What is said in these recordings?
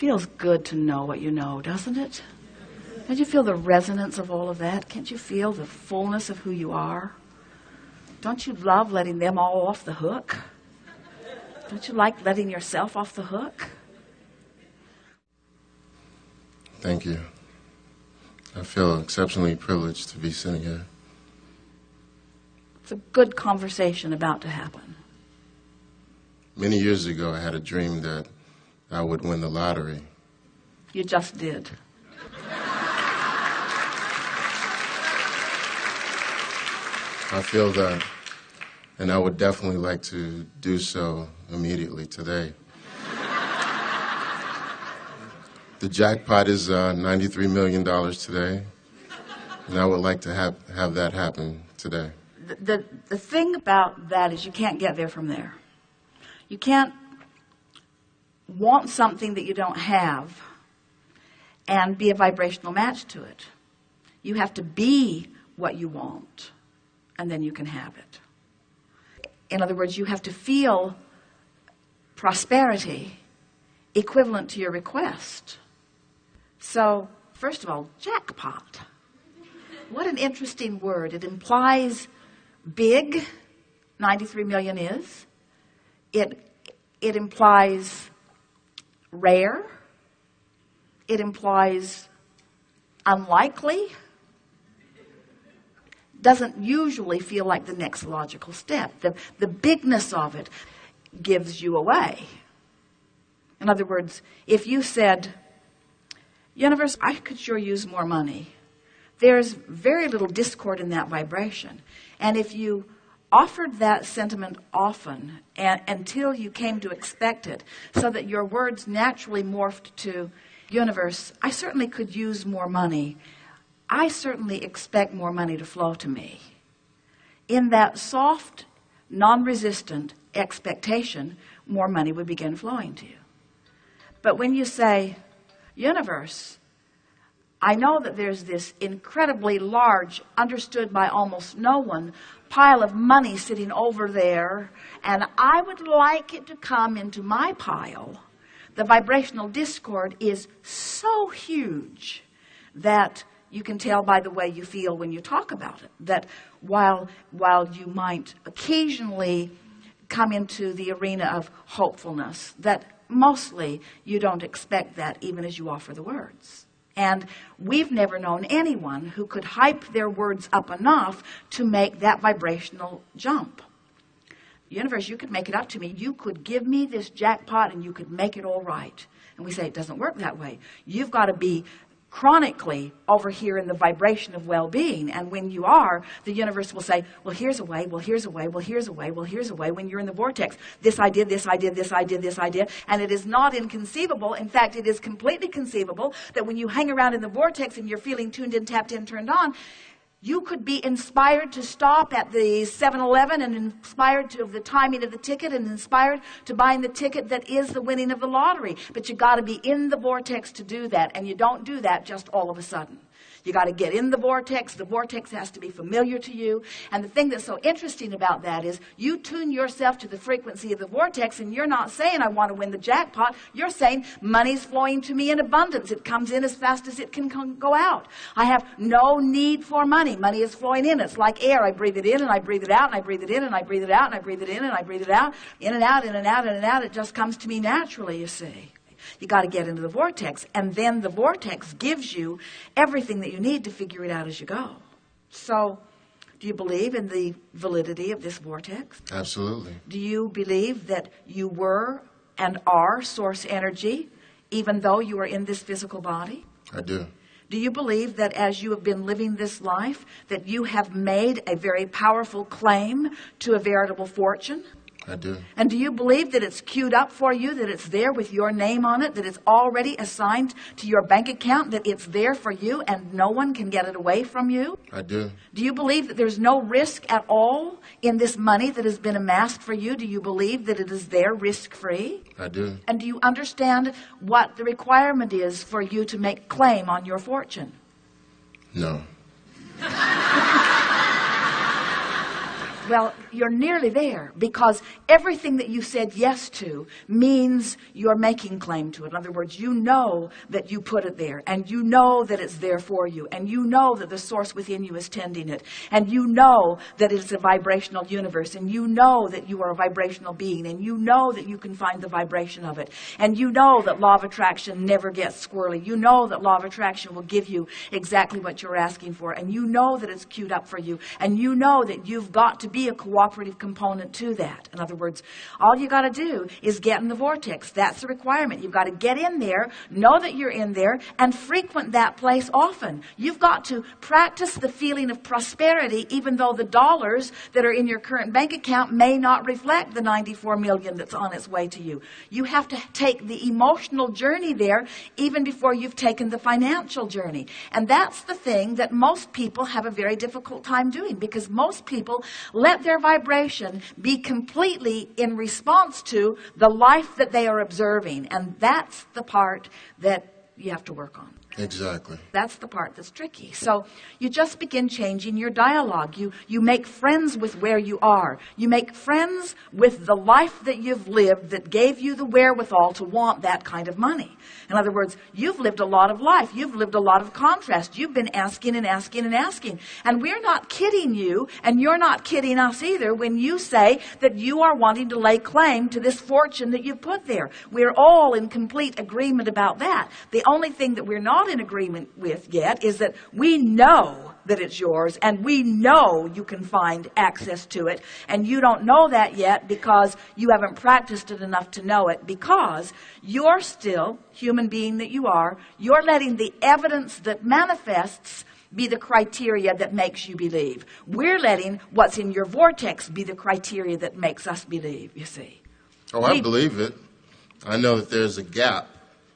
Feels good to know what you know, doesn't it? Don't you feel the resonance of all of that? Can't you feel the fullness of who you are? Don't you love letting them all off the hook? Don't you like letting yourself off the hook? Thank you. I feel exceptionally privileged to be sitting here. It's a good conversation about to happen. Many years ago, I had a dream that I would win the lottery. You just did. I feel that, and I would definitely like to do so immediately today. The jackpot is $93 million today, and I would like to have that happen today. The thing about that is you can't get there from there. You can't want something that you don't have and be a vibrational match to it. You have to be what you want, and then you can have it. In other words, you have to feel prosperity equivalent to your request. So, first of all, jackpot. What an interesting word. It implies big, 93 million is. It implies rare. It implies unlikely. Doesn't usually feel like the next logical step. The bigness of it gives you away. In other words, if you said, universe, I could sure use more money, there's very little discord in that vibration. And if you offered that sentiment often until you came to expect it, so that your words naturally morphed to, universe, I certainly could use more money. I certainly expect more money to flow to me. In that soft, non-resistant expectation, more money would begin flowing to you. But when you say, universe, I know that there's this incredibly large, understood by almost no one, pile of money sitting over there, and I would like it to come into my pile. The vibrational discord is so huge that you can tell by the way you feel when you talk about it, that while you might occasionally come into the arena of hopefulness, that mostly you don't expect that even as you offer the words. And we've never known anyone who could hype their words up enough to make that vibrational jump. Universe, you could make it up to me. You could give me this jackpot and you could make it all right. And we say it doesn't work that way. You've got to be chronically over here in the vibration of well-being, and when you are, the universe will say, well, here's a way, well, here's a way, well, here's a way, well, here's a way. When you're in the vortex, this I did, this I did, this I did, this I did, and it is not inconceivable. In fact, it is completely conceivable that when you hang around in the vortex and you're feeling tuned in, tapped in, turned on, you could be inspired to stop at the 7-Eleven and inspired to the timing of the ticket and inspired to buying the ticket that is the winning of the lottery. But you got to be in the vortex to do that, and you don't do that just all of a sudden. You got to get in the vortex. The vortex has to be familiar to you. And the thing that's so interesting about that is you tune yourself to the frequency of the vortex, and you're not saying, I want to win the jackpot. You're saying, money's flowing to me in abundance. It comes in as fast as it can go out. I have no need for money. Money is flowing in. It's like air. I breathe it in, and I breathe it out, and I breathe it in, and I breathe it out, and I breathe it in, and I breathe it out. In and out, in and out, in and out. It just comes to me naturally, you see. You got to get into the vortex, and then the vortex gives you everything that you need to figure it out as you go. So, do you believe in the validity of this vortex? Absolutely. Do you believe that you were and are source energy, even though you are in this physical body? I do. Do you believe that as you have been living this life, that you have made a very powerful claim to a veritable fortune? I do. And do you believe that it's queued up for you, that it's there with your name on it, that it's already assigned to your bank account, that it's there for you and no one can get it away from you? I do. Do you believe that there's no risk at all in this money that has been amassed for you? Do you believe that it is there risk-free? I do. And do you understand what the requirement is for you to make claim on your fortune? No. Well, you're nearly there, because everything that you said yes to means you're making claim to it. In other words, you know that you put it there, and you know that it's there for you, and you know that the source within you is tending it, and you know that it's a vibrational universe, and you know that you are a vibrational being, and you know that you can find the vibration of it, and you know that law of attraction never gets squirrely. You know that law of attraction will give you exactly what you're asking for, and you know that it's queued up for you, and you know that you've got to be a cooperative component to that. In other words, all you got to do is get in the vortex. That's the requirement. You've got to get in there, know that you're in there, and frequent that place often. You've got to practice the feeling of prosperity, even though the dollars that are in your current bank account may not reflect the 94 million that's on its way to you. You have to take the emotional journey there even before you've taken the financial journey. And that's the thing that most people have a very difficult time doing, because most people let their vibration be completely in response to the life that they are observing. And that's the part that you have to work on. Exactly. That's the part that's tricky. So you just begin changing your dialogue. You make friends with where you are. You make friends with the life that you've lived that gave you the wherewithal to want that kind of money. In other words, you've lived a lot of life. You've lived a lot of contrast. You've been asking and asking and asking. And we're not kidding you, and you're not kidding us either, when you say that you are wanting to lay claim to this fortune that you've put there. We're all in complete agreement about that. The only thing that we're not in agreement with yet is that we know that it's yours, and we know you can find access to it, and you don't know that yet because you haven't practiced it enough to know it, because you're still, human being that you are, you're letting the evidence that manifests be the criteria that makes you believe. We're letting what's in your vortex be the criteria that makes us believe, you see. Oh, I believe it. I know that there's a gap,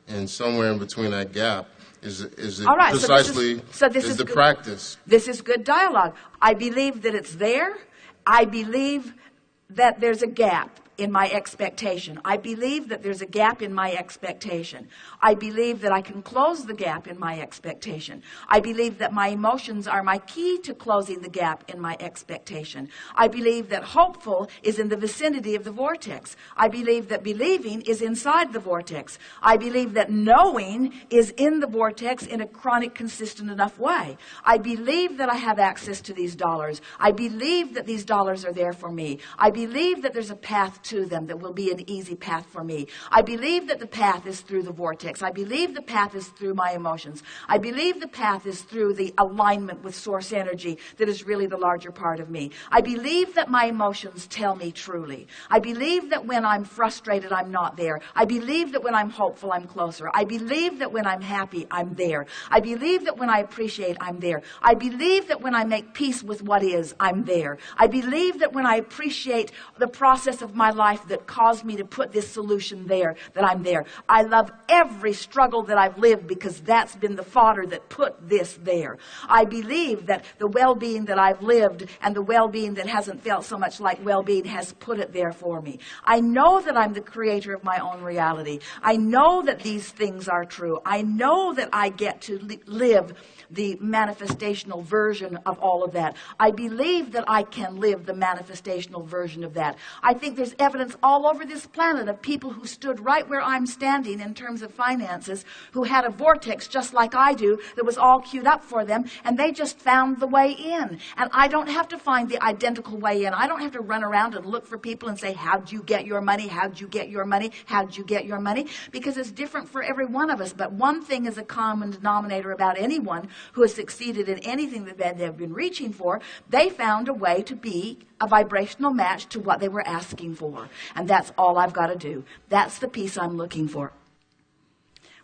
and somewhere in between that gap is all right, precisely this is the good practice. This is good dialogue. I believe that it's there. I believe that there's a gap in my expectation. I believe that there's a gap in my expectation. I believe that I can close the gap in my expectation. I believe that my emotions are my key to closing the gap in my expectation. I believe that hopeful is in the vicinity of the vortex. I believe that believing is inside the vortex. I believe that knowing is in the vortex in a chronic, consistent enough way. I believe that I have access to these dollars. I believe that these dollars are there for me. I believe that there's a path to them that will be an easy path for me. I believe that the path is through the vortex. I believe the path is through my emotions. I believe the path is through the alignment with source energy that is really the larger part of me. I believe that my emotions tell me truly. I believe that when I'm frustrated, I'm not there. I believe that when I'm hopeful, I'm closer. I believe that when I'm happy, I'm there. I believe that when I appreciate, I'm there. I believe that when I make peace with what is, I'm there. I believe that when I appreciate the process of my life that caused me to put this solution there, that I'm there. I love every struggle that I've lived because that's been the fodder that put this there. I believe that the well-being that I've lived and the well-being that hasn't felt so much like well-being has put it there for me. I know that I'm the creator of my own reality. I know that these things are true. I know that I get to live the manifestational version of all of that. I believe that I can live the manifestational version of that. I think there's evidence all over this planet of people who stood right where I'm standing in terms of finances, who had a vortex just like I do that was all queued up for them, and they just found the way in. And I don't have to find the identical way in. I don't have to run around and look for people and say, how'd you get your money? How'd you get your money? How'd you get your money? Because it's different for every one of us. But one thing is a common denominator about anyone who has succeeded in anything that they've been reaching for. They found a way to be a vibrational match to what they were asking for. And that's all I've got to do. That's the piece I'm looking for.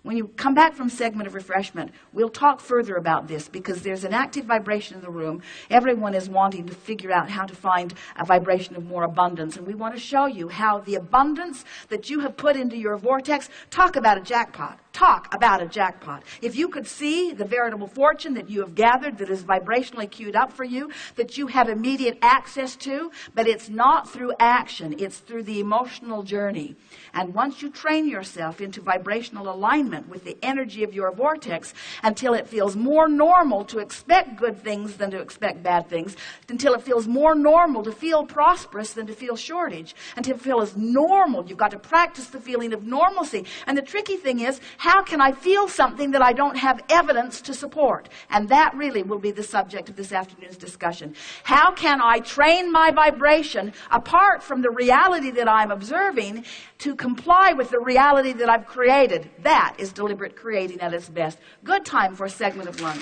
When you come back from segment of refreshment, we'll talk further about this because there's an active vibration in the room. Everyone is wanting to figure out how to find a vibration of more abundance. And we want to show you how the abundance that you have put into your vortex, talk about a jackpot. Talk about a jackpot. If you could see the veritable fortune that you have gathered that is vibrationally queued up for you, that you have immediate access to, but it's not through action, it's through the emotional journey. And once you train yourself into vibrational alignment, alignment with the energy of your vortex until it feels more normal to expect good things than to expect bad things, until it feels more normal to feel prosperous than to feel shortage, until it feels normal. You've got to practice the feeling of normalcy. And the tricky thing is, how can I feel something that I don't have evidence to support? And that really will be the subject of this afternoon's discussion. How can I train my vibration apart from the reality that I'm observing to comply with the reality that I've created? That is deliberate creating at its best. Good time for a segment of lunch.